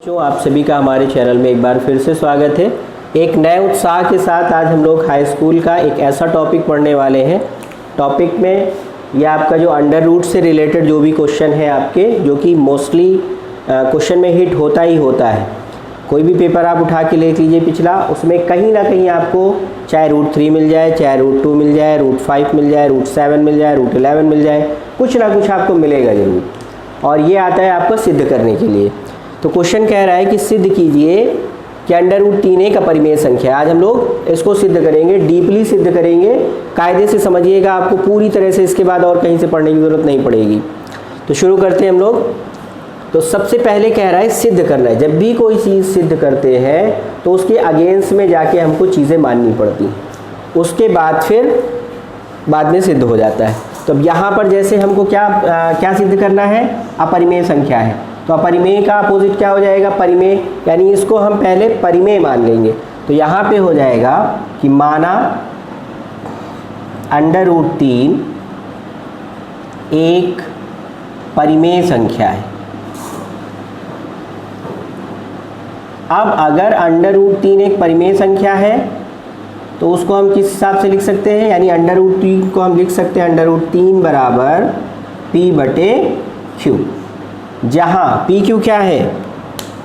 बच्चों, आप सभी का हमारे चैनल में एक बार फिर से स्वागत है। एक नए उत्साह के साथ आज हम लोग हाई स्कूल का एक ऐसा टॉपिक पढ़ने वाले हैं। टॉपिक में ये आपका जो अंडर रूट से रिलेटेड जो भी क्वेश्चन है आपके, जो कि मोस्टली क्वेश्चन में हिट होता ही होता है। कोई भी पेपर आप उठा के देख लीजिए पिछला, उसमें कहीं ना कहीं आपको चाहे रूट 3 मिल जाए, चाहे रूट 2 मिल जाए, रूट 5 मिल जाए, रूट 7 मिल जाए, रूट 11 मिल जाए, कुछ ना कुछ आपको मिलेगा ज़रूर। और ये आता है आपको सिद्ध करने के लिए। तो क्वेश्चन कह रहा है कि सिद्ध कीजिए कि अंडर रूट 3 एक अपरिमेय संख्या है। आज हम लोग इसको सिद्ध करेंगे, डीपली सिद्ध करेंगे, कायदे से समझिएगा, आपको पूरी तरह से इसके बाद और कहीं से पढ़ने की ज़रूरत नहीं पड़ेगी। तो शुरू करते हैं हम लोग। तो सबसे पहले कह रहा है सिद्ध करना है। जब भी कोई चीज़ सिद्ध करते हैं तो उसके अगेंस्ट में जाके हमको चीज़ें माननी पड़ती हैं, उसके बाद फिर बाद में सिद्ध हो जाता है। तो अब यहाँ पर जैसे हमको क्या सिद्ध करना है, अपरिमेय संख्या है। तो अपरिमेय का अपोजिट क्या हो जाएगा, परिमेय, यानी इसको हम पहले परिमेय मान लेंगे। तो यहाँ पे हो जाएगा कि माना अंडर रूट 3 एक परिमेय संख्या है। अब अगर अंडर रूट 3 एक परिमेय संख्या है तो उसको हम किस हिसाब से लिख सकते हैं, यानी अंडर रूट 3 को हम लिख सकते हैं अंडर रूट 3 बराबर पी बटे क्यू, जहाँ पी क्यू क्या है,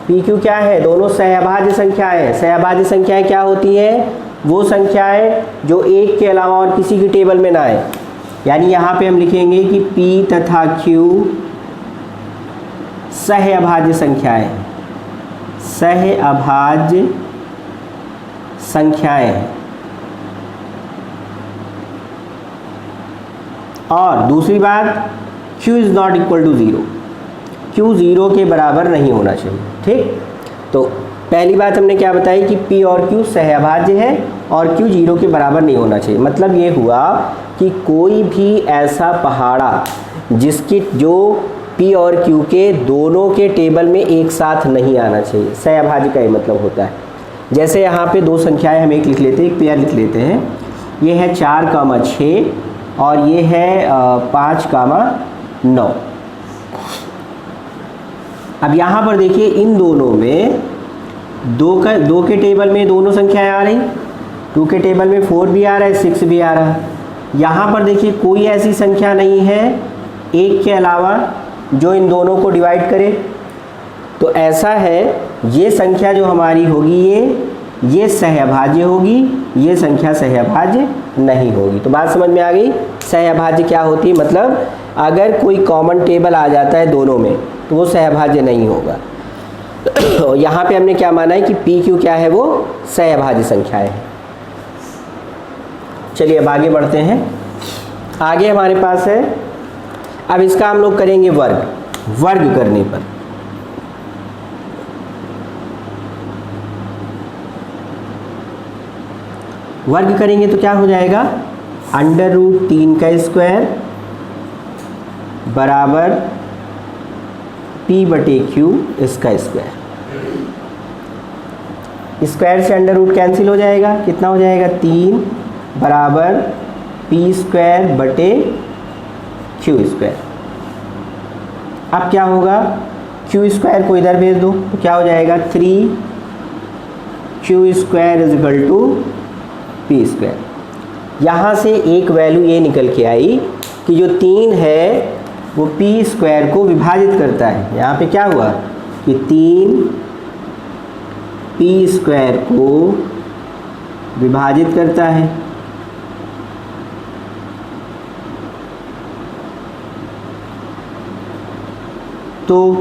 पी क्यू क्या है, दोनों सहअभाज्य संख्याएं हैं। सहअभाज्य संख्याएं क्या होती हैं, वो संख्याएं जो एक के अलावा और किसी की टेबल में ना आए। यानी यहाँ पे हम लिखेंगे कि पी तथा क्यू सहअभाज्य संख्याएं, सहअभाज्य संख्याएं हैं। और दूसरी बात, q is not equal to 0, q 0 के बराबर नहीं होना चाहिए। ठीक, तो पहली बात हमने क्या बताई कि p और q सहअभाज्य है और q 0 के बराबर नहीं होना चाहिए। मतलब ये हुआ कि कोई भी ऐसा पहाड़ा जिसकी जो p और q के दोनों के टेबल में एक साथ नहीं आना चाहिए। सहअभाज्य का ये मतलब होता है। जैसे यहाँ पे दो संख्याएं हम एक लिख लेते हैं, एक पेयर लिख लेते हैं। ये है 4,6 और ये है 5,9। अब यहाँ पर देखिए इन दोनों में दो के टेबल में दोनों संख्याएं आ रही, 2 के टेबल में 4 भी आ रहा है, 6 भी आ रहा है। यहाँ पर देखिए कोई ऐसी संख्या नहीं है एक के अलावा जो इन दोनों को डिवाइड करे। तो ऐसा है, ये संख्या जो हमारी होगी ये सहअभाज्य होगी, ये संख्या सहअभाज्य नहीं होगी। तो बात समझ में आ गई। सहअभाज्य क्या होती है, मतलब अगर कोई कॉमन टेबल आ जाता है दोनों में तो वो सहअभाज्य नहीं होगा। तो यहाँ पे हमने क्या माना है कि पी क्यू क्या है, वो सहअभाज्य संख्या है। चलिए अब आगे बढ़ते हैं। आगे हमारे पास है, अब इसका हम लोग करेंगे वर्ग। वर्ग करने पर वर्ग करेंगे तो क्या हो जाएगा, अंडर रूट 3 का स्क्वायर बराबर p बटे q इसका स्क्वायर। स्क्वायर से अंडर रूट कैंसिल हो जाएगा, कितना हो जाएगा, 3 बराबर p स्क्वायर बटे q स्क्वायर। अब क्या होगा, q स्क्वायर को इधर भेज दो तो क्या हो जाएगा, 3q square is equal to p square. यहाँ से एक वैल्यू ये निकल के आई कि जो 3 है वो पी स्क्वायर को विभाजित करता है। यहाँ पे क्या हुआ कि 3 पी स्क्वायर को विभाजित करता है। तो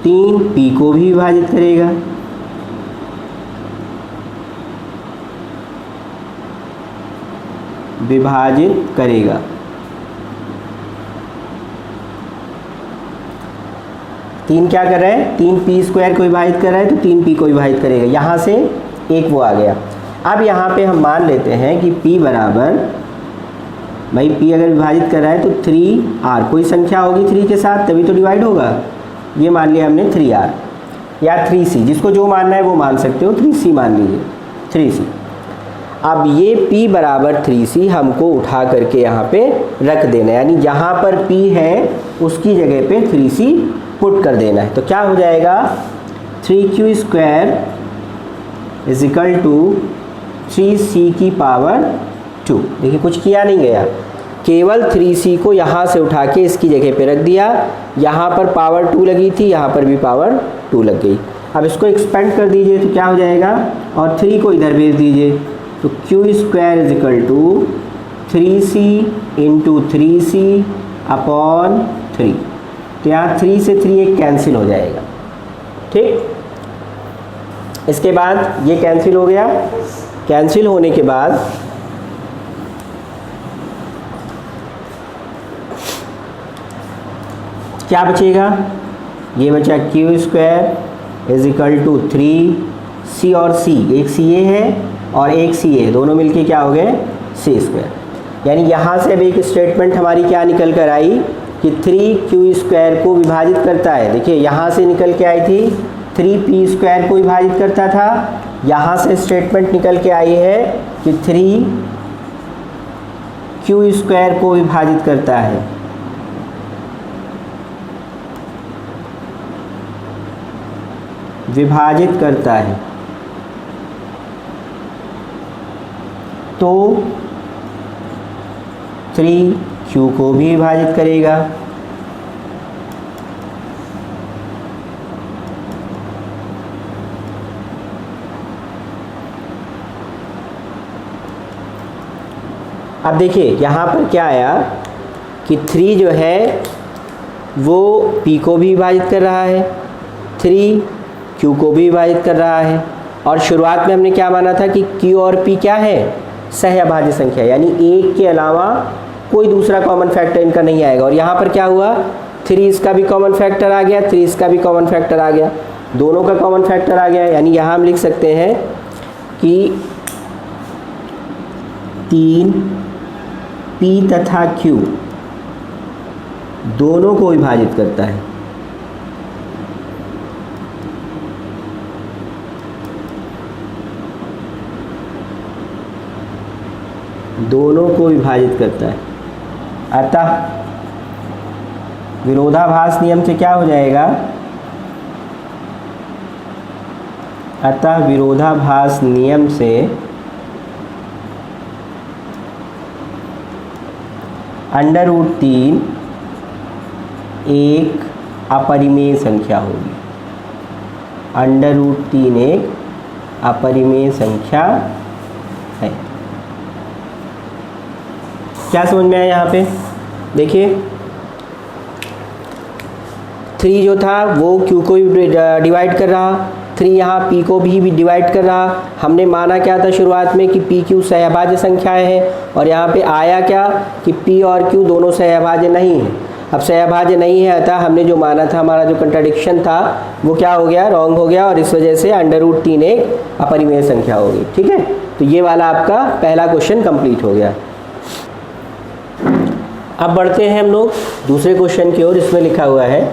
3 पी को भी विभाजित करेगा। विभाजित करेगा। तीन क्या कर रहा है, 3 पी स्क्वायर को विभाजित कर रहा है तो 3 पी को विभाजित करेगा। यहाँ से एक वो आ गया। अब यहाँ पे हम मान लेते हैं कि p बराबर, भाई p अगर विभाजित कर रहा है तो 3r, कोई संख्या होगी 3 के साथ तभी तो डिवाइड होगा। ये मान लिया हमने 3r या 3c, जिसको जो मानना है वो मान सकते हो, 3c मान लीजिए, 3c। अब ये p बराबर 3c हमको उठा करके यहाँ पे रख देना, यानी जहाँ पर p है उसकी जगह पे 3c पुट कर देना है। तो क्या हो जाएगा 3q square is equal to 3c की पावर 2। देखिए कुछ किया नहीं गया, केवल 3c को यहाँ से उठा के इसकी जगह पे रख दिया। यहाँ पर पावर 2 लगी थी, यहाँ पर भी पावर 2 लग गई। अब इसको एक्सपेंड कर दीजिए तो क्या हो जाएगा, और 3 को इधर भेज दीजिए तो q square is equal to 3c into 3c upon 3। तो यहाँ 3 से 3 एक कैंसिल हो जाएगा। ठीक, इसके बाद ये कैंसिल हो गया। कैंसिल होने के बाद क्या बचेगा, ये बचा q square is equal to 3c और c, एक c a है और एक c a, दोनों मिलके क्या हो गए c स्क्वायर। यानी यहाँ से अब एक स्टेटमेंट हमारी क्या निकल कर आई कि 3q स्क्वायर को विभाजित करता है। देखिए यहाँ से निकल के आई थी 3p स्क्वायर को विभाजित करता था, यहाँ से स्टेटमेंट निकल के आई है कि 3q स्क्वायर को विभाजित करता है। विभाजित करता है तो 3q को भी विभाजित करेगा। अब देखिए यहाँ पर क्या आया कि 3 जो है वो p को भी विभाजित कर रहा है, 3 q को भी विभाजित कर रहा है। और शुरुआत में हमने क्या माना था कि q और p क्या है, सहअभाज्य संख्या, यानी एक के अलावा कोई दूसरा कॉमन फैक्टर इनका नहीं आएगा। और यहाँ पर क्या हुआ, 3 इसका भी कॉमन फैक्टर आ गया, 3 इसका भी कॉमन फैक्टर आ गया, दोनों का कॉमन फैक्टर आ गया। यानी यहाँ हम लिख सकते हैं कि 3p तथा q दोनों को विभाजित करता है। दोनों को विभाजित करता है। अतः विरोधाभास नियम से क्या हो जाएगा, अतः विरोधाभास नियम से √3 एक अपरिमेय संख्या होगी। √3 एक अपरिमेय संख्या है। क्या समझ में आया यहाँ पे, देखिए 3 जो था वो q को भी डिवाइड कर रहा, 3 यहाँ p को भी डिवाइड कर रहा। हमने माना क्या था शुरुआत में कि p q सहअभाज्य संख्याएं हैं, और यहाँ पे आया क्या कि p और q दोनों सहअभाज्य नहीं है। अब सहअभाज्य नहीं है, अतः हमने जो माना था, हमारा जो कंट्राडिक्शन था वो क्या हो गया, रॉन्ग हो गया, और इस वजह से √3 एक अपरिमेय संख्या होगी। ठीक है, तो ये वाला आपका पहला क्वेश्चन कंप्लीट हो गया। अब बढ़ते हैं हम लोग दूसरे क्वेश्चन की ओर। इसमें लिखा हुआ है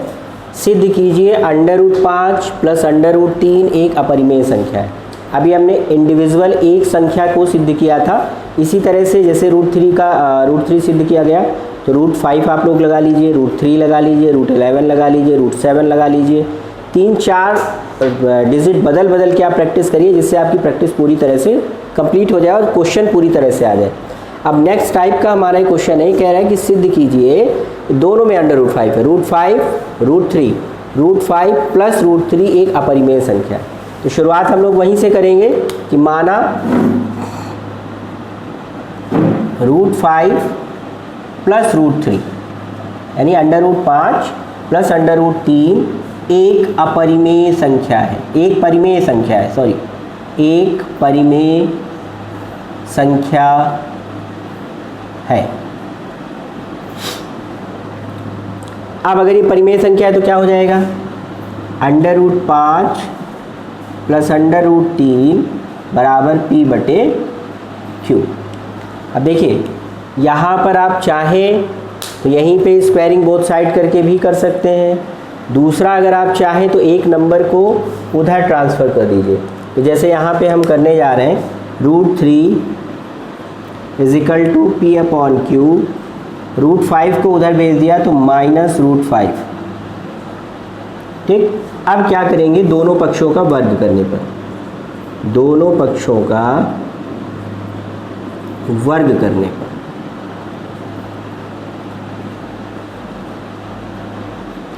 सिद्ध कीजिए √5 प्लस √3 एक अपरिमेय संख्या है। अभी हमने इंडिविजुअल एक संख्या को सिद्ध किया था, इसी तरह से जैसे √3 सिद्ध किया गया तो √5 आप लोग लगा लीजिए, √3 लगा लीजिए, √11 लगा लीजिए, √7 लगा लीजिए। 3-4 डिजिट बदल बदल के आप प्रैक्टिस करिए, जिससे आपकी प्रैक्टिस पूरी तरह से कंप्लीट हो जाए और क्वेश्चन पूरी तरह से आ जाए। अब नेक्स्ट टाइप का हमारा क्वेश्चन है, कह रहा है कि सिद्ध कीजिए, दोनों में √5 है, √5 √3 प्लस √3 एक अपरिमेय संख्या। तो शुरुआत हम लोग वहीं से करेंगे कि माना √5 प्लस √3 यानी √5 प्लस √3 एक अपरिमेय संख्या है, एक परिमेय संख्या है, सॉरी एक परिमेय संख्या है। अब अगर ये परिमेय संख्या है तो क्या हो जाएगा, √5 प्लस √3 बराबर p/q। अब देखिए यहाँ पर आप चाहें तो यहीं पे स्क्वायरिंग बोथ साइड करके भी कर सकते हैं। दूसरा, अगर आप चाहें तो एक नंबर को उधर ट्रांसफ़र कर दीजिए। तो जैसे यहाँ पे हम करने जा रहे हैं √3 इज इक्वल टू p/q, √5 को उधर भेज दिया तो -√5 ठीक, अब क्या करेंगे, दोनों पक्षों का वर्ग करने पर, दोनों पक्षों का वर्ग करने पर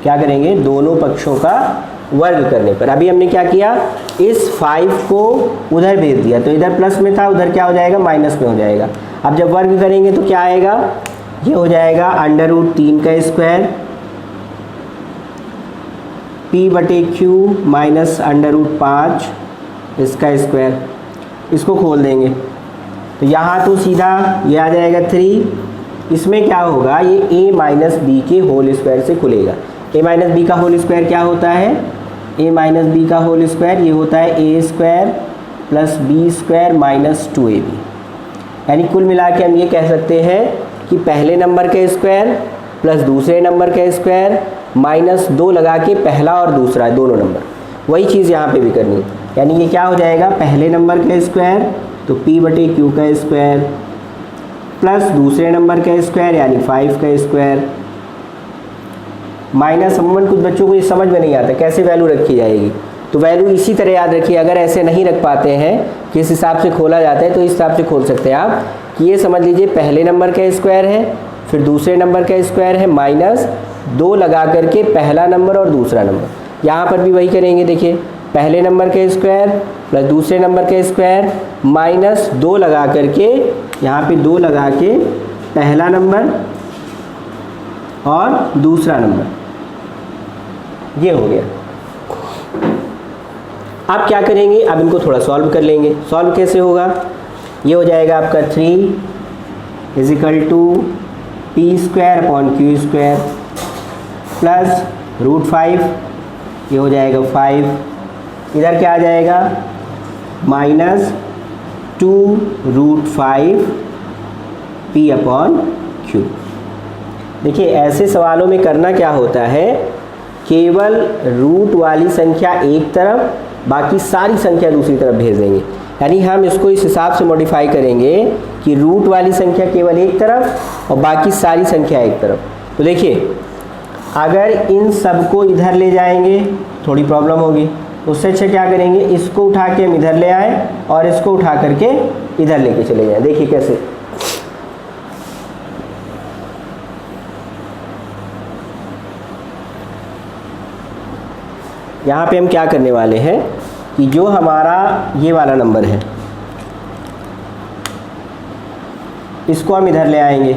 क्या करेंगे, दोनों पक्षों का वर्ग करने पर। अभी हमने क्या किया, इस 5 को उधर भेज दिया, तो इधर प्लस में था, उधर क्या हो जाएगा, माइनस में हो जाएगा। अब जब वर्ग करेंगे तो क्या आएगा, ये हो जाएगा √3 का स्क्वायर p/q माइनस √5 इसका स्क्वायर। इसको खोल देंगे तो यहाँ तो सीधा ये आ जाएगा 3, इसमें क्या होगा, ये a माइनस बी के होल स्क्वायर से खुलेगा। a माइनस बी का होल स्क्वायर क्या होता है, a माइनस बी का होल स्क्वायर ये होता है a square plus b square minus 2ab। यानी कुल मिला के हम ये कह सकते हैं कि पहले नंबर का स्क्वायर प्लस दूसरे नंबर का स्क्वायर माइनस 2 लगा के पहला और दूसरा दोनों नंबर, वही चीज़ यहाँ पे भी करनी है। यानी ये क्या हो जाएगा, पहले नंबर का स्क्वायर तो p/q का स्क्वायर प्लस दूसरे नंबर का स्क्वायर यानी 5 का स्क्वायर माइनस, अमूमन कुछ बच्चों को ये समझ में नहीं आता कैसे वैल्यू रखी जाएगी, तो वैल्यू इसी तरह याद रखिए। अगर ऐसे नहीं रख पाते हैं, किस हिसाब से खोला जाता है, तो इस हिसाब से खोल सकते हैं आप कि ये समझ लीजिए पहले नंबर का स्क्वायर है, फिर दूसरे नंबर का स्क्वायर है, माइनस 2 लगा करके पहला नंबर और दूसरा नंबर। यहाँ पर भी वही करेंगे, देखिए पहले नंबर का स्क्वायर प्लस दूसरे नंबर का स्क्वायर माइनस 2 लगा करके, यहाँ पे 2 लगा के पहला नंबर और दूसरा नंबर, ये हो गया। अब क्या करेंगे, अब इनको थोड़ा सॉल्व कर लेंगे। सॉल्व कैसे होगा, ये हो जाएगा आपका 3 = p² / q² प्लस √5, ये हो जाएगा 5, इधर क्या आ जाएगा माइनस 2√5 p/q। देखिए ऐसे सवालों में करना क्या होता है, केवल रूट वाली संख्या एक तरफ, बाकी सारी संख्या दूसरी तरफ भेज देंगे। यानी हम इसको इस हिसाब से मॉडिफाई करेंगे कि रूट वाली संख्या केवल एक तरफ और बाकी सारी संख्या एक तरफ। तो देखिए अगर इन सबको इधर ले जाएंगे थोड़ी प्रॉब्लम होगी, उससे अच्छा क्या करेंगे, इसको उठा के हम इधर ले आए और इसको उठा करके इधर लेके चले जाएं। देखिए कैसे, यहाँ पे हम क्या करने वाले हैं कि जो हमारा ये वाला नंबर है इसको हम इधर ले आएंगे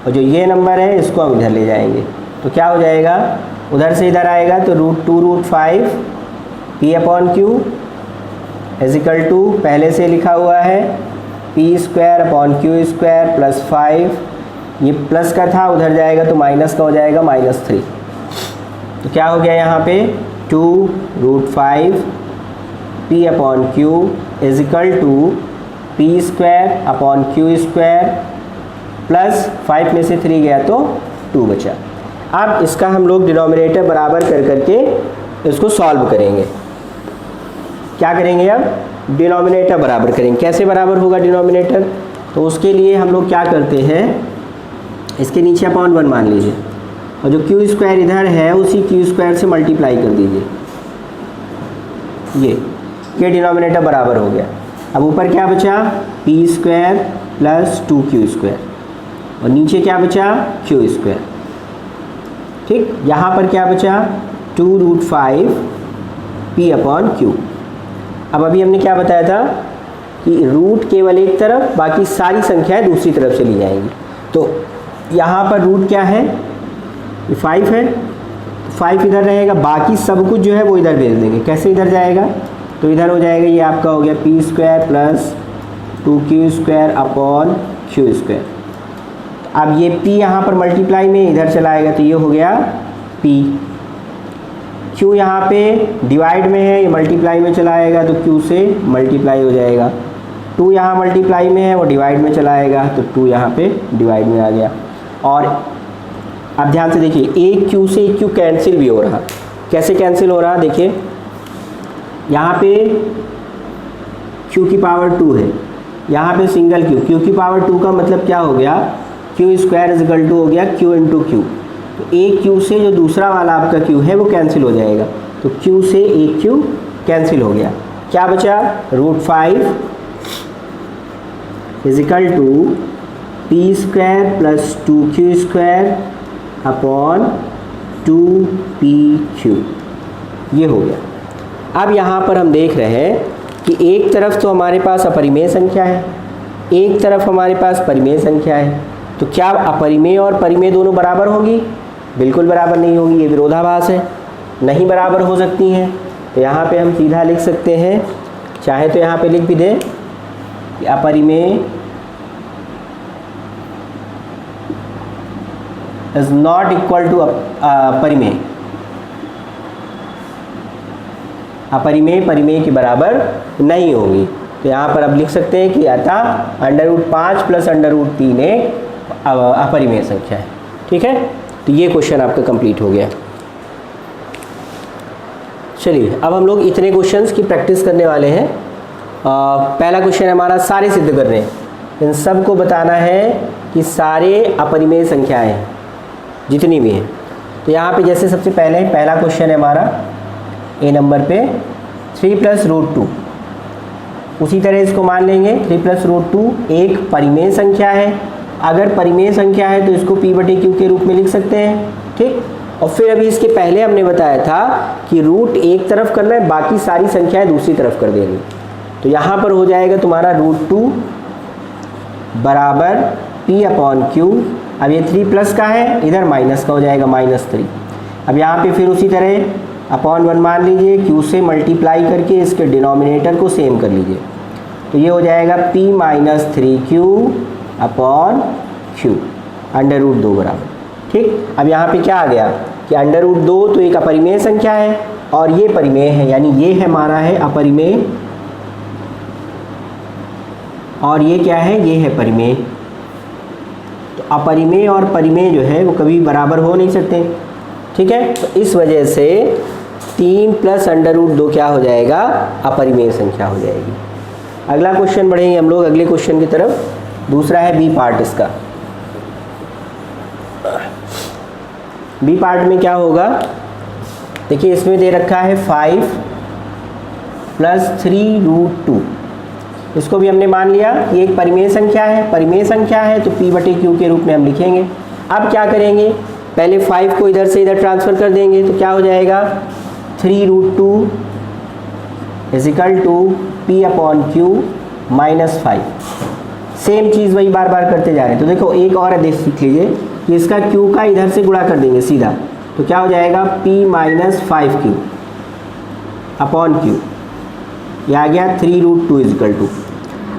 और जो ये नंबर है इसको हम इधर ले जाएंगे। तो क्या हो जाएगा, उधर से इधर आएगा तो √2√5 p/q = पहले से लिखा हुआ है p² / q² प्लस 5, ये प्लस का था उधर जाएगा तो माइनस का हो जाएगा -3। तो क्या हो गया यहाँ पे 2√5 p/q = p² / q² प्लस 5 में से 3 गया तो 2 बचा। अब इसका हम लोग डिनोमिनेटर बराबर कर करके इसको सॉल्व करेंगे। क्या करेंगे, अब डिनोमिनेटर बराबर करेंगे। कैसे बराबर होगा डिनोमिनेटर, तो उसके लिए हम लोग क्या करते हैं, इसके नीचे /1 मान लीजिए और जो q² इधर है उसी q² से मल्टीप्लाई कर दीजिए, ये डिनोमिनेटर बराबर हो गया। अब ऊपर क्या बचा, p² प्लस 2q² और नीचे क्या बचा, q²। ठीक, यहाँ पर क्या बचा 2√5 p/q। अब अभी हमने क्या बताया था कि रूट केवल एक तरफ, बाकी सारी संख्याएं दूसरी तरफ से ली जाएंगी। तो यहाँ पर रूट क्या है, 5 है, 5 इधर रहेगा, बाकी सब कुछ जो है वो इधर भेज देंगे। कैसे इधर जाएगा, तो इधर हो जाएगा, ये आपका हो गया p² प्लस 2q² / q²। अब ये p यहाँ पर मल्टीप्लाई में इधर चलाएगा तो ये हो गया p। q यहाँ पे डिवाइड में है, ये मल्टीप्लाई में चलाएगा तो q से मल्टीप्लाई हो जाएगा। 2 यहाँ मल्टीप्लाई में है, वो डिवाइड में चलाएगा तो 2 यहाँ पे डिवाइड में आ गया। और अब ध्यान से देखिए, एक q से एक q कैंसिल भी हो रहा। कैसे कैंसिल हो रहा, देखिए यहाँ पे q की पावर 2 है, यहाँ पे सिंगल q की पावर 2 का मतलब क्या हो गया, q² = हो गया q × q। तो एक क्यू से जो दूसरा वाला आपका क्यू है वो कैंसिल हो जाएगा, तो क्यू से एक क्यू कैंसिल हो गया। क्या बचा? √5 is equal to p square plus 2q square upon 2pq, ये हो गया। अब यहाँ पर हम देख रहे हैं कि एक तरफ तो हमारे पास अपरिमेय संख्या है, एक तरफ हमारे पास परिमेय संख्या है, तो क्या अपरिमेय और परिमेय दोनों बराबर होगी? बिल्कुल बराबर नहीं होगी, ये विरोधाभास है, नहीं बराबर हो सकती हैं। तो यहाँ पे हम सीधा लिख सकते हैं, चाहे तो यहाँ पे लिख भी दें कि अपरिमेय इज नॉट इक्वल टू परिमेय, अपरिमेय परिमेय के बराबर नहीं होगी। तो यहाँ पर अब लिख सकते हैं कि अतः √5 प्लस √3 एक अपरिमेय संख्या है। ठीक है, तो ये क्वेश्चन आपका कंप्लीट हो गया। चलिए अब हम लोग इतने क्वेश्चंस की प्रैक्टिस करने वाले हैं। पहला क्वेश्चन है हमारा सारे सिद्ध करने, इन सब को बताना है कि सारे अपरिमेय संख्याएं जितनी भी हैं। तो यहाँ पे जैसे सबसे पहले पहला क्वेश्चन है हमारा ए नंबर पे 3 + √2, उसी तरह इसको मान लेंगे 3 + √2 एक परिमेय संख्या है। अगर परिमेय संख्या है तो इसको p/q के रूप में लिख सकते हैं। ठीक, और फिर अभी इसके पहले हमने बताया था कि रूट एक तरफ करना है, बाकी सारी संख्याएं दूसरी तरफ कर देंगे। तो यहाँ पर हो जाएगा तुम्हारा √2 बराबर p/q। अब ये 3 प्लस का है, इधर माइनस का हो जाएगा -3। अब यहाँ पे फिर उसी तरह /1 मान लीजिए, q से मल्टीप्लाई करके इसके डिनोमिनेटर को सेम कर लीजिए, तो ये हो जाएगा p - 3q अपॉन q √2 बराबर। ठीक, अब यहाँ पे क्या आ गया कि √2 तो एक अपरिमेय संख्या है और ये परिमेय है, यानी ये है हमारा है अपरिमेय और ये क्या है, ये है परिमेय। तो अपरिमेय और परिमेय जो है वो कभी बराबर हो नहीं सकते। ठीक है, तो इस वजह से 3 + √2 क्या हो जाएगा, अपरिमेय संख्या हो जाएगी। अगला क्वेश्चन बढ़ेंगे हम लोग अगले क्वेश्चन की तरफ। दूसरा है बी पार्ट इसका। बी पार्ट में क्या होगा, देखिए इसमें दे रखा है 5 + 3√2। इसको भी हमने मान लिया कि एक परिमेय संख्या है, परिमेय संख्या है तो p/q के रूप में हम लिखेंगे। अब क्या करेंगे, पहले 5 को इधर से इधर ट्रांसफ़र कर देंगे, तो क्या हो जाएगा 3√2 = p/q -5। सेम चीज़ वही बार बार करते जा रहे हैं। तो देखो एक और आदेश सीख लीजिए कि इसका q का इधर से गुणा कर देंगे सीधा, तो क्या हो जाएगा p - 5q अपॉन q, ये आ गया 3√2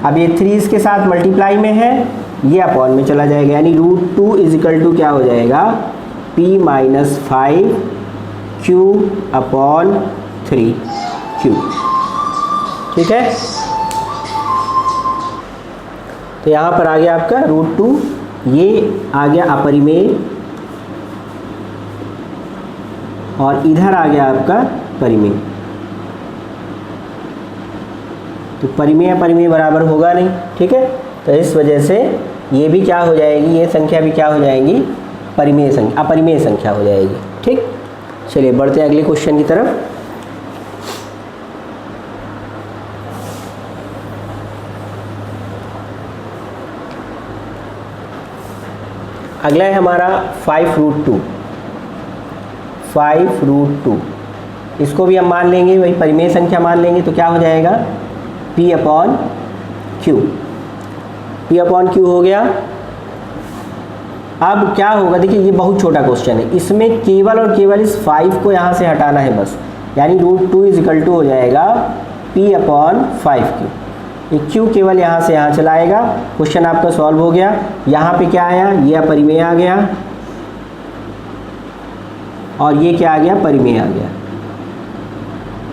= अब ये 3 इसके साथ मल्टीप्लाई में है, ये अपॉन में चला जाएगा, यानी √2 = क्या हो जाएगा p - 5q अपॉन 3q। ठीक है, तो यहाँ पर आ गया आपका √2, ये आ गया अपरिमेय और इधर आ गया आपका परिमेय। तो परिमेय परिमेय बराबर होगा नहीं। ठीक है, तो इस वजह से ये भी क्या हो जाएगी, ये संख्या भी क्या हो जाएगी, परिमेय संख्या, अपरिमेय संख्या हो जाएगी। ठीक, चलिए बढ़ते हैं अगले क्वेश्चन की तरफ। अगला है हमारा 5√2। 5√2 इसको भी हम मान लेंगे, वही परिमेय संख्या मान लेंगे, तो क्या हो जाएगा p/q। p/q हो गया। अब क्या होगा, देखिए ये बहुत छोटा क्वेश्चन है, इसमें केवल और केवल इस 5 को यहाँ से हटाना है बस, यानी √2 = हो जाएगा p/5q। ये q केवल यहाँ से यहाँ चला आएगा, क्वेश्चन आपका सॉल्व हो गया। यहाँ पे क्या आया, ये अपरिमेय आ गया और ये क्या आ गया, परिमेय आ गया।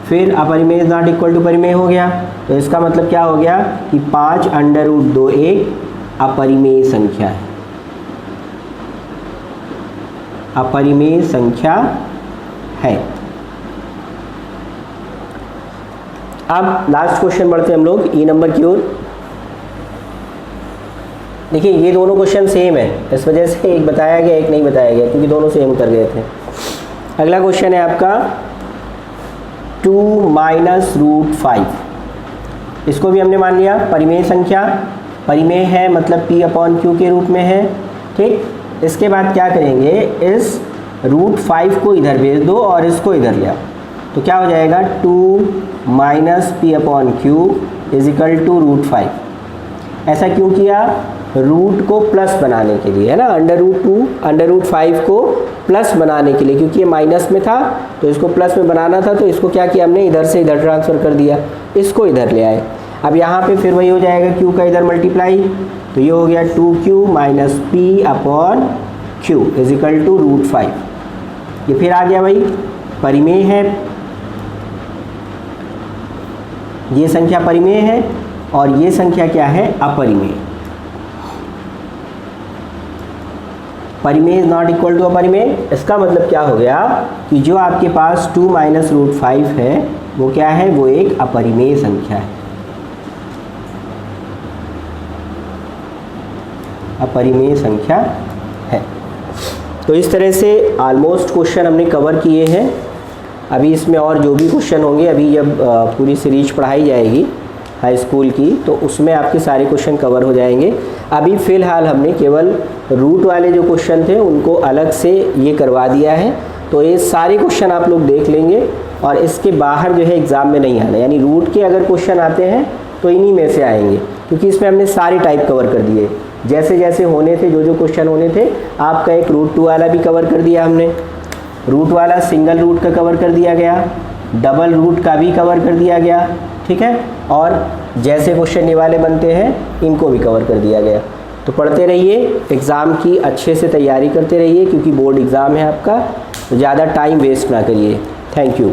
फिर अपरिमेय इज नॉट इक्वल टू परिमेय हो गया, तो इसका मतलब क्या हो गया कि 5√2 एक अपरिमेय संख्या है, अपरिमेय संख्या है। अब लास्ट क्वेश्चन बढ़ते हैं हम लोग ई नंबर की ओर। देखिए ये दोनों क्वेश्चन सेम है, इस वजह से एक बताया गया एक नहीं बताया गया, क्योंकि दोनों सेम उतर गए थे। अगला क्वेश्चन है आपका 2 माइनस रूट 5। इसको भी हमने मान लिया परिमेय संख्या, परिमेय है मतलब p अपॉन क्यू के रूप में है, ठीक। इसके बाद क्या करेंगे, इस रूट 5 को इधर भेज दो और इसको इधर ले आओ, तो क्या हो जाएगा 2 minus p upon q is equal to root 5। ऐसा क्यों किया, रूट को प्लस बनाने के लिए, है ना, अंडर रूट 5 को प्लस बनाने के लिए, क्योंकि ये माइनस में था तो इसको प्लस में बनाना था, तो इसको क्या किया हमने, इधर से इधर ट्रांसफ़र कर दिया, इसको इधर ले आए। अब यहाँ पे फिर वही हो जाएगा क्यू का इधर मल्टीप्लाई, तो ये हो गया 2q minus p upon q is equal to root 5। ये फिर आ गया भाई, परिमेय है, ये संख्या परिमेय है और ये संख्या क्या है, अपरिमेय। परिमेय इज नॉट इक्वल टू अपरिमेय, इसका मतलब क्या हो गया कि जो आपके पास 2 माइनस रूट 5 है वो क्या है, वो एक अपरिमेय संख्या है, अपरिमेय संख्या है। तो इस तरह से ऑलमोस्ट क्वेश्चन हमने कवर किए हैं। अभी इसमें और जो भी क्वेश्चन होंगे, अभी जब पूरी सीरीज पढ़ाई जाएगी हाई स्कूल की, तो उसमें आपके सारे क्वेश्चन कवर हो जाएंगे। अभी फ़िलहाल हमने केवल रूट वाले जो क्वेश्चन थे उनको अलग से ये करवा दिया है, तो ये सारे क्वेश्चन आप लोग देख लेंगे और इसके बाहर जो है एग्ज़ाम में नहीं आना, यानी रूट के अगर क्वेश्चन आते हैं तो इन्हीं में से आएंगे, क्योंकि इसमें हमने सारे टाइप कवर कर दिए, जैसे जैसे होने थे, जो क्वेश्चन होने थे। आपका एक रूट 2 वाला भी कवर कर दिया हमने, रूट वाला सिंगल रूट का कवर कर दिया गया, डबल रूट का भी कवर कर दिया गया, ठीक है, और जैसे क्वेश्चन ये वाले बनते हैं इनको भी कवर कर दिया गया। तो पढ़ते रहिए, एग्ज़ाम की अच्छे से तैयारी करते रहिए, क्योंकि बोर्ड एग्ज़ाम है आपका, तो ज़्यादा टाइम वेस्ट ना करिए। Thank you.